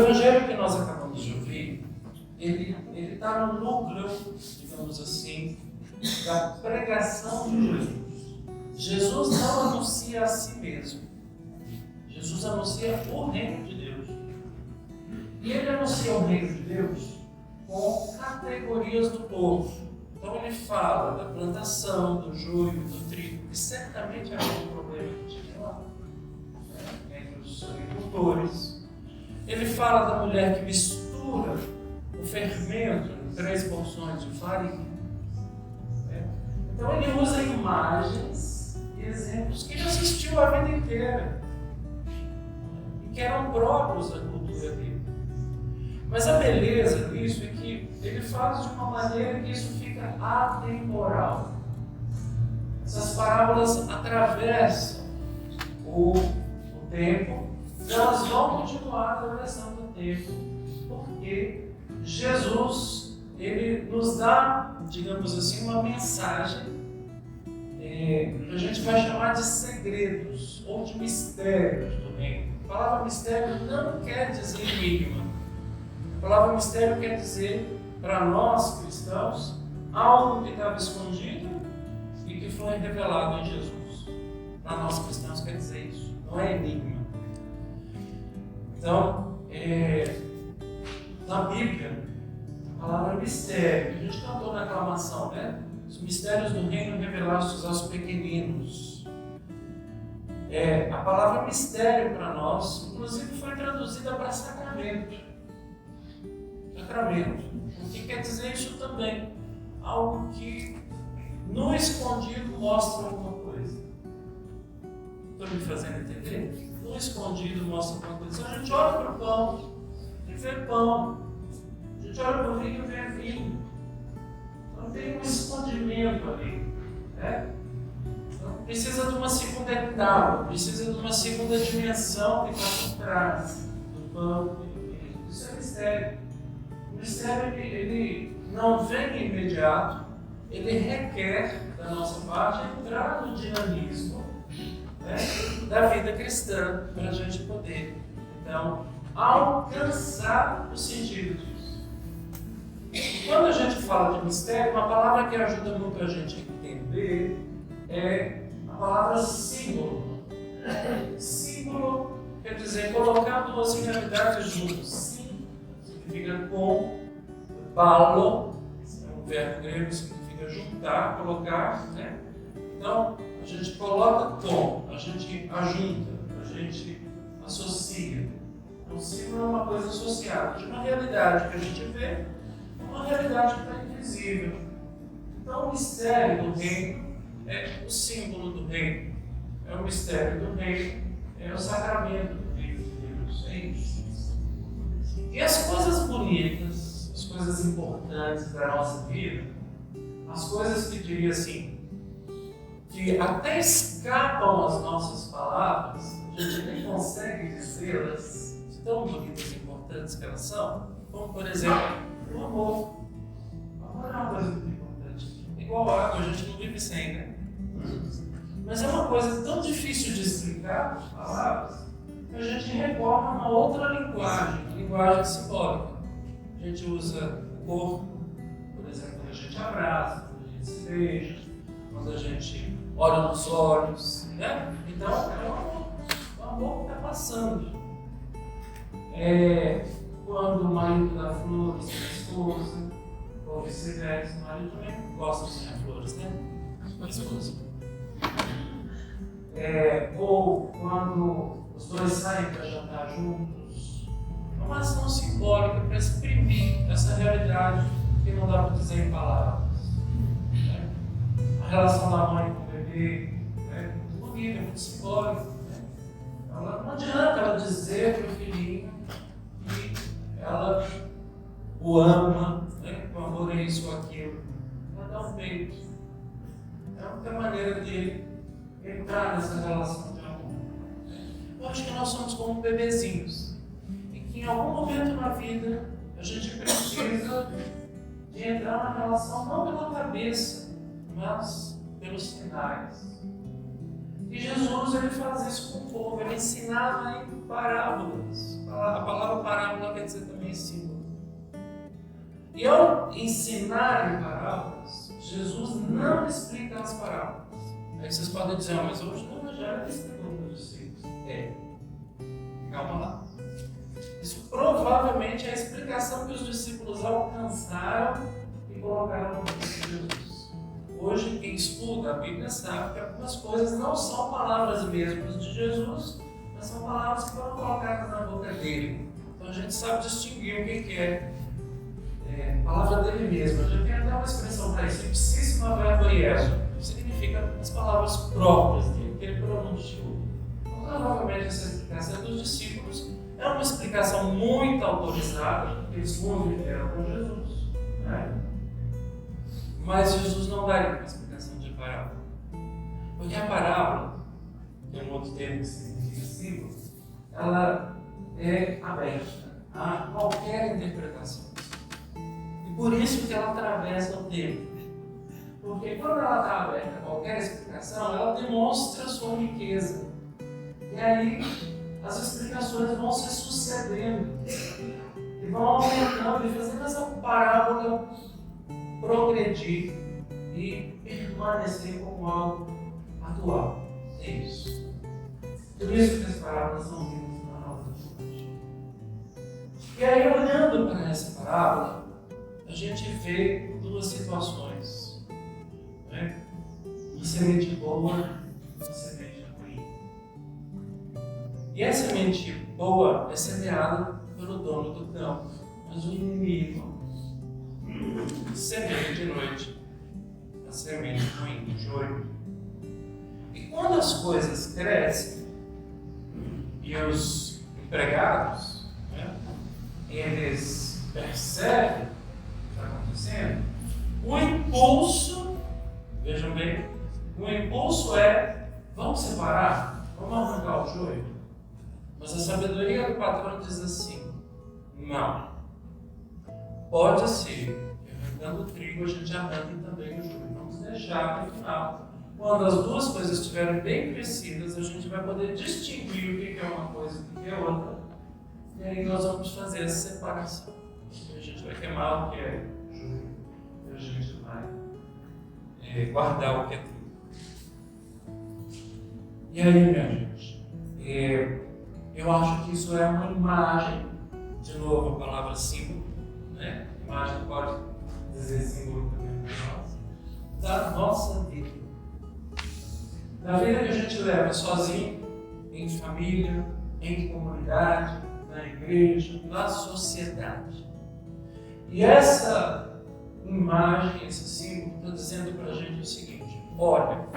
evangelho que nós acabamos de ouvir, ele está no núcleo, digamos assim, da pregação de Jesus. Jesus não anuncia a si mesmo. Jesus anuncia o reino de Deus. E ele anuncia o reino de Deus com categorias do povo. Então ele fala da plantação, do joio, do trigo, que certamente era um problema que tinha lá, entre os agricultores. Ele fala da mulher que mistura o fermento em 3 porções de farinha. Então ele usa imagens e exemplos que ele assistiu a vida inteira e que eram próprios da cultura dele. Mas a beleza disso é que ele faz de uma maneira que isso fica atemporal. Essas parábolas atravessam o tempo, elas vão continuar atravessando o tempo, porque Jesus, ele nos dá, digamos assim, uma mensagem que a gente vai chamar de segredos ou de mistérios do reino. A palavra mistério não quer dizer enigma. A palavra mistério quer dizer, para nós cristãos, algo que estava escondido e que foi revelado em Jesus. Para nós cristãos quer dizer isso, não é enigma. Então, na Bíblia, a palavra mistério, a gente cantou na aclamação, né? Os mistérios do reino revelados aos pequeninos. A palavra mistério para nós, inclusive, foi traduzida para sacramento. Sacramento. O que quer dizer isso também? Algo que no escondido mostra alguma coisa. Estou me fazendo entender? No escondido mostra alguma coisa. Então a gente olha para o pão e vê pão. A gente olha para o vinho e vê vinho. Então tem um escondimento ali. Né? Então precisa de uma segunda etapa, precisa de uma segunda dimensão que está por trás do pão e do vinho. Isso é mistério. O mistério ele não vem imediato, ele requer da nossa parte entrar no dinamismo, né, da vida cristã para a gente poder, então, alcançar o sentido disso. E quando a gente fala de mistério, uma palavra que ajuda muito a gente a entender é a palavra símbolo. Símbolo quer dizer colocar duas realidades juntas. Sim significa com, balo, é um verbo grego que significa juntar, colocar, né? Então, a gente coloca com, a gente ajunta, a gente associa. Então, símbolo é uma coisa associada de uma realidade que a gente vê a uma realidade que está invisível. Então, o mistério do reino é o símbolo do reino, é o mistério do reino, é o sacramento do reino de Deus, é isso. E as coisas bonitas, as coisas importantes da nossa vida, as coisas que diria assim, que até escapam as nossas palavras, a gente nem consegue dizê-las, tão bonitas e importantes que elas são, como por exemplo, o amor. O amor é uma coisa muito importante. Igual a água, a gente não vive sem, né? Mas é uma coisa tão difícil de explicar com palavras, que a gente recorre a uma outra linguagem, a linguagem simbólica. A gente usa o corpo, por exemplo, quando a gente abraça, quando a gente se beija, quando a gente olha nos olhos, né? Então, é o amor que está passando. Quando o marido dá flores para a esposa, ou vice-versa, o marido também gosta de ganhar flores, né? Para a esposa. Ou quando os dois saem para jantar juntos. É uma ação simbólica para exprimir essa realidade que não dá para dizer em palavras. Né? A relação da mãe com o bebê é muito bonita, é muito simbólica. Né? Não adianta ela dizer para o filhinho que ela o ama, né? O amor é isso ou aquilo. Ela dá um peito. É a única maneira de entrar nessa relação de amor. Eu acho que nós somos como bebezinhos. E que em algum momento na vida a gente precisa de entrar na relação não pela cabeça, mas pelos sinais. E Jesus ele faz isso com o povo, ele ensinava em parábolas A palavra parábola quer dizer também símbolo. E ao ensinar em parábolas, Jesus não explica as parábolas. Aí vocês podem dizer, mas hoje no Evangelho ele explicou para os discípulos. Calma lá. Isso provavelmente é a explicação que os discípulos alcançaram e colocaram no texto de Jesus. Hoje, quem estuda a Bíblia sabe que algumas coisas não são palavras mesmas de Jesus, mas são palavras que foram colocadas na boca dele. Então a gente sabe distinguir o que é palavra dele mesmo. A gente tem até uma expressão para isso, ipsíssima verba ieso, que significa as palavras próprias dele, que ele pronunciou. Então, provavelmente essa explicação dos discípulos é uma explicação muito autorizada, porque eles conviveram com Jesus, né? Mas Jesus não daria uma explicação de parábola. Porque a parábola, tem um outro termo que significa símbolo, ela é aberta a qualquer interpretação. E por isso que ela atravessa o tempo. Porque quando ela está aberta a qualquer explicação, ela demonstra sua riqueza. E aí as explicações vão se sucedendo e vão aumentando e fazendo essa parábola progredir e permanecer como algo atual. É isso. Por isso que as parábolas são lindas na nossa vida. E aí, olhando para essa parábola, a gente vê duas situações, né? Uma semente boa e uma semente ruim. E a semente boa é semeada pelo dono do campo, mas o inimigo semeia de noite a semente ruim, o joio. E quando as coisas crescem e os empregados, né, eles percebem o que está acontecendo, o impulso, vejam bem, o impulso é: vamos separar, vamos arrancar o joio. Mas a sabedoria do patrão diz assim: não, pode ser, arrancando o trigo a gente arranca também o joio. Vamos deixar no final. Quando as duas coisas estiverem bem crescidas, a gente vai poder distinguir o que é uma coisa e o que é outra. E aí nós vamos fazer essa separação. A gente vai queimar o que é joio e a gente vai guardar o que é trigo. E aí, minha gente, eu acho que isso é uma imagem, de novo a palavra símbolo, né? Imagem pode dizer símbolo também para nós, da nossa vida. Da vida que a gente leva sozinho, em família, em comunidade, na igreja, na sociedade. E essa imagem, esse símbolo, está dizendo para a gente o seguinte: olha,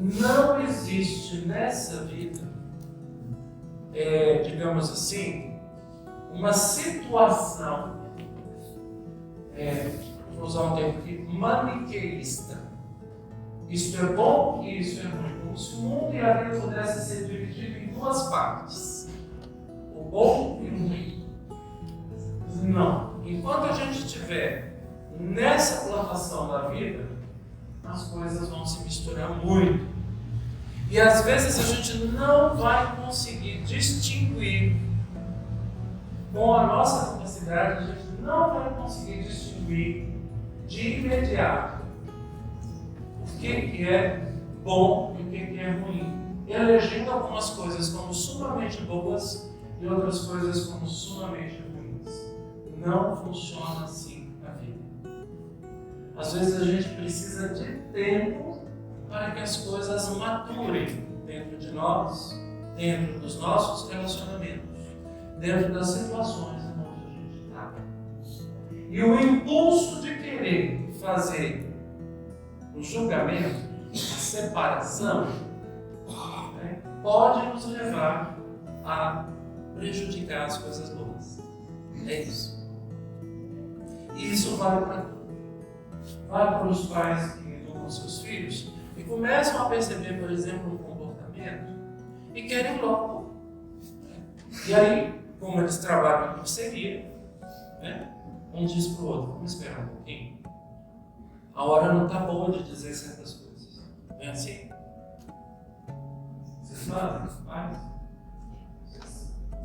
não existe nessa vida, digamos assim, uma situação, vou usar um termo aqui, maniqueísta. Isso é bom e isso é ruim. Como se o mundo e a vida pudessem ser divididos em duas partes: o bom e o ruim. Não. Enquanto a gente estiver nessa plantação da vida, as coisas vão se misturar muito. E às vezes a gente não vai conseguir distinguir, com a nossa capacidade, a gente não vai conseguir distinguir de imediato o que é bom e o que é ruim, elegendo algumas coisas como sumamente boas e outras coisas como sumamente ruins. Não funciona assim a vida. Às vezes a gente precisa de tempo para que as coisas maturem dentro de nós, dentro dos nossos relacionamentos, dentro das situações em onde a gente está. E o impulso de querer fazer o julgamento, a separação, né, pode nos levar a prejudicar as coisas boas. É isso. E isso vale para tudo. Vale para os pais que educam seus filhos e começam a perceber, por exemplo, um comportamento e querem logo. E aí, como eles trabalham em parceria, né, um diz para o outro: vamos esperar um pouquinho. A hora não está boa de dizer certas coisas. Não é assim? Vocês fazem?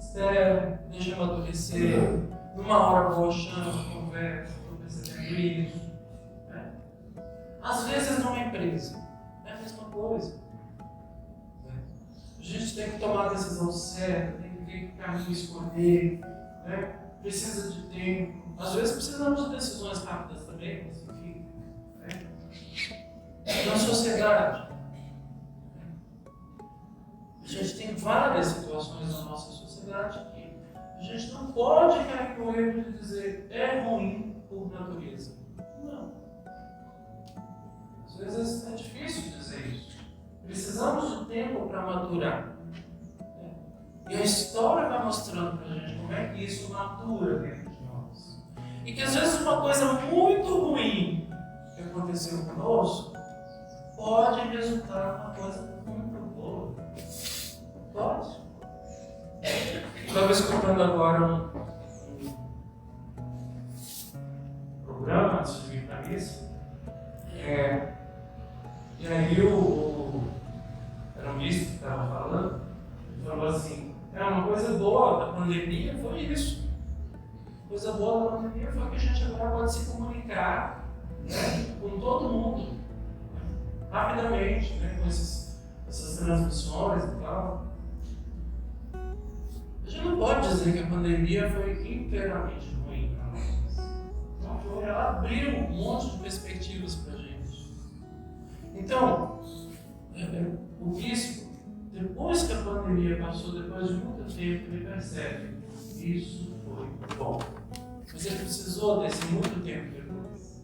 espera, deixa amadurecer, numa hora boa chama, conversa, estou percebendo isso. Né? Às vezes numa empresa, é a mesma coisa. Né? A gente tem que tomar a decisão certa, tem que ver que caminho escolher, né? Precisa de tempo. Às vezes precisamos de decisões rápidas também, mas enfim. Né? Na sociedade, a gente tem várias situações na nossa sociedade que a gente não pode cair no erro de dizer é ruim por natureza. Não. Às vezes é difícil dizer isso. Precisamos de tempo para maturar. E a história vai mostrando para a gente como é que isso matura dentro de nós. E que às vezes uma coisa muito ruim que aconteceu conosco pode resultar numa coisa muito boa. Pode. Estava escutando agora um programa antes de vir para a missa. E aí era um bispo que estava falando, ele falou assim, uma coisa boa da pandemia foi isso. Coisa boa da pandemia foi que a gente agora pode se comunicar, né, com todo mundo, rapidamente, né, com essas transmissões e tal. A gente não pode dizer que a pandemia foi inteiramente ruim para nós. Não foi, ela abriu um monte de perspectivas para a gente. Então, o bispo, depois que a pandemia passou, depois de muito tempo, ele percebe que isso foi bom. Mas ele precisou desse muito tempo depois.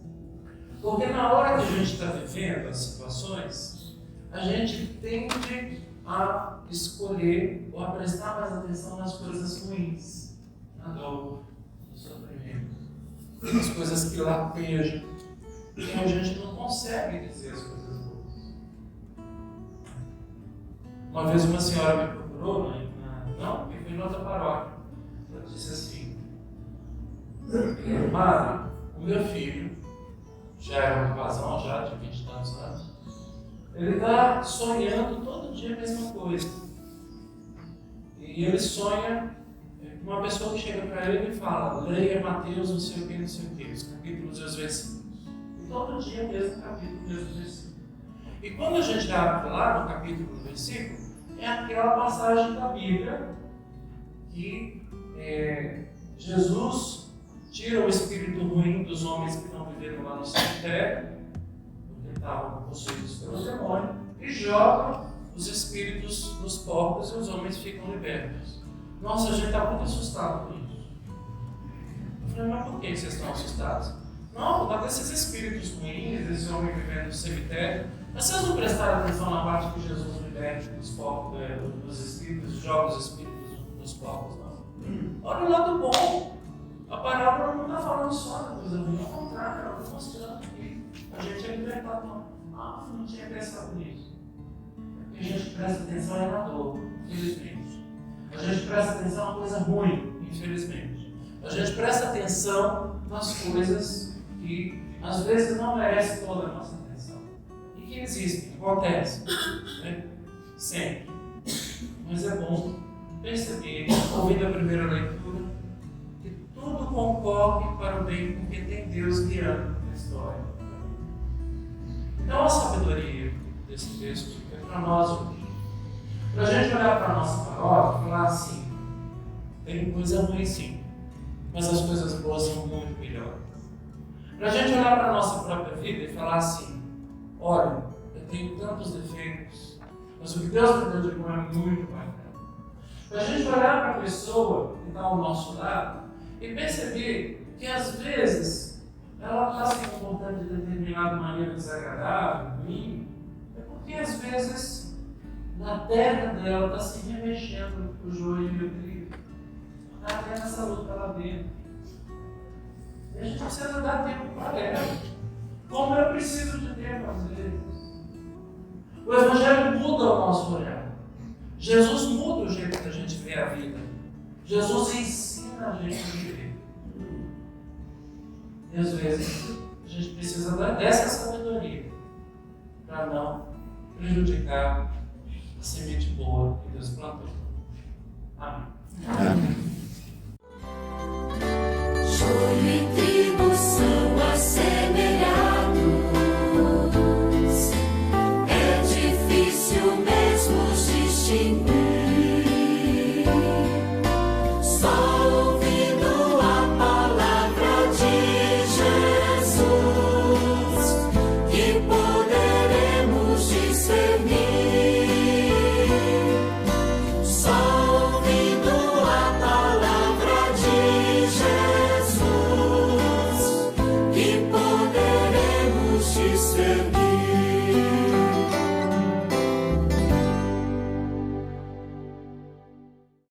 Porque na hora que a gente está vivendo as situações, a gente tende a escolher ou a prestar mais atenção nas coisas ruins, na dor, no sofrimento, nas coisas que latejam, e a gente não consegue dizer as coisas boas. Uma vez uma senhora me procurou, eu fui em outra paróquia, ela disse assim, padre, o meu filho, já era um rapazão já de 20 e tantos anos, ele está sonhando todo dia a mesma coisa. E ele sonha com uma pessoa que chega para ele e fala, leia Mateus, não sei o que, os capítulos e os versículos. E todo dia mesmo capítulo, mesmo versículo. E quando a gente abre lá no capítulo do versículo, é aquela passagem da Bíblia que Jesus tira o espírito ruim dos homens que não viveram lá no cemitério, estavam possuídos pelo demônio, e joga os espíritos nos porcos e os homens ficam libertos. Nossa, a gente está muito assustado com isso. Eu falei, mas por que vocês estão assustados? Não, por causa desses espíritos ruins, desse homem vivendo no cemitério. Mas vocês não prestaram atenção na parte que Jesus liberta dos porcos, dos espíritos, joga os espíritos nos porcos, não? Olha o lado bom. A parábola não está falando só da coisa ruim, ao contrário, ela está mostrando que a gente é libertado. Não tinha pensado nisso. Porque a gente presta atenção na dor, infelizmente. A gente presta atenção na coisa ruim, infelizmente. A gente presta atenção nas coisas que às vezes não merecem toda a nossa atenção. E que existem, acontecem, né? Sempre. Mas é bom perceber, ouvindo a primeira leitura, que tudo concorre para o bem, porque tem Deus guiando a história. Então a sabedoria desse texto é para nós hoje. Para a gente olhar para a nossa paróquia e falar assim, tem coisa ruim sim, mas as coisas boas são muito melhores. Para a gente olhar para a nossa própria vida e falar assim, olha, eu tenho tantos defeitos, mas o que Deus me deu de bom é muito bacana. Para a gente olhar para a pessoa que está ao nosso lado e perceber que às vezes ela está se comportando de determinada maneira desagradável, ruim, é porque às vezes na terra dela está se remexendo o joio e o trigo. Ela tem essa luta lá dentro. E a gente precisa dar tempo para ela. Como eu preciso de tempo às vezes. O Evangelho muda o nosso olhar. Jesus muda o jeito que a gente vê a vida. Jesus ensina a gente a viver. E às vezes a gente precisa dessa sabedoria para não prejudicar a semente boa que Deus plantou. Amém. Amém. Soli